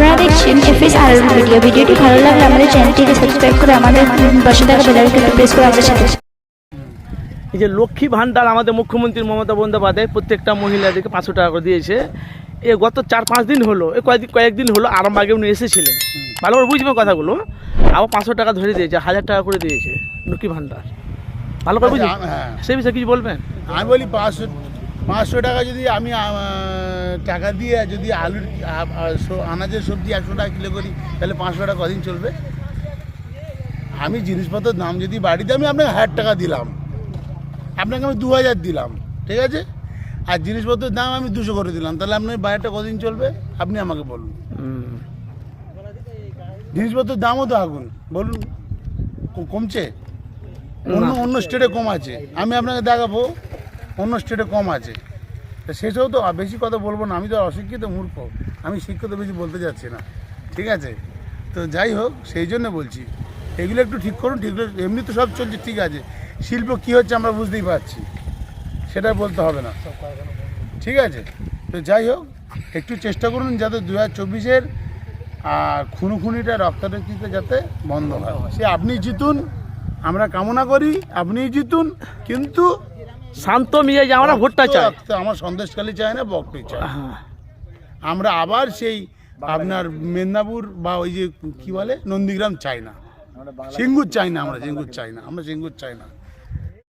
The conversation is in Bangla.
আপনারা দেখছেন FSR ভিডিওটি ভালো লাগলে আমাদের চ্যানেলটিকে সাবস্ক্রাইব করে আমাদের পাশে থাকা বেল আইকনটি প্রেস করে আমাদের সাথে। এই যে লক্ষ্মী ভাণ্ডার আমাদের মুখ্যমন্ত্রী মমতা বন্দ্যোপাধ্যায় প্রত্যেকটা মহিলাদেরকে 500 টাকা করে দিয়েছে। এ গত 4-5 দিন হলো, কয়েকদিন হলো, আরাম আগে উনি এসেছিলেন, ভালো করে বুঝবেন কথাগুলো। আবার 500 টাকা ধরে দিয়েছে, 1000 টাকা করে দিয়েছে লক্ষ্মী ভাণ্ডার, ভালো করে বুঝবেন। সেই বিষয়ে কিছু বলবেন? আমি বলি 500 টাকা যদি আমি টাকা দিয়ে যদি আলুর আনাজের সবজি 100 টাকা কিলো করি, তাহলে 500 টাকা কদিন চলবে? আমি জিনিসপত্রের দাম যদি বাড়িতে আমি আপনাকে 1000 টাকা দিলাম, আপনাকে আমি 2000 দিলাম, ঠিক আছে? আর জিনিসপত্রের দাম আমি 200 করে দিলাম, তাহলে আপনার বাজারটা কদিন চলবে আপনি আমাকে বলুন। জিনিসপত্রের দামও তো আগুন, বলুন কমছে? অন্য স্টেটে কম আছে, আমি আপনাকে দেখাবো অন্য স্টেটে কম আছে। তা সেসব তো বেশি কথা বলবো না, আমি তো অশিক্ষিত মূর্খ, আমি শিক্ষিত বেশি বলতে যাচ্ছি না, ঠিক আছে? তো যাই হোক, সেই জন্য বলছি এগুলো একটু ঠিক করুন। ঠিক, এমনি তো সব চলছে ঠিক আছে, শিল্প কী হচ্ছে আমরা বুঝতেই পারছি, সেটা বলতে হবে না, ঠিক আছে? তো যাই হোক, একটু চেষ্টা করুন যাতে 2024-এর আর খুনোখুনিটা রক্তারক্তিতে যাতে বন্ধ হয়। সে আপনি জিতুন, আমরা কামনা করি আপনিই জিতুন, কিন্তু শান্ত মিয়ে যে আমরা ভোটটা চাই, আমার সন্দেশখালী চাই না, বকরি চাই। আমরা আবার সেই আপনার মেদিনীপুর বা ওই যে কি বলে নন্দীগ্রাম চাই না, সিঙ্গুর চাই না, আমরা সিঙ্গুর চাই না, আমরা সিঙ্গুর চাই না।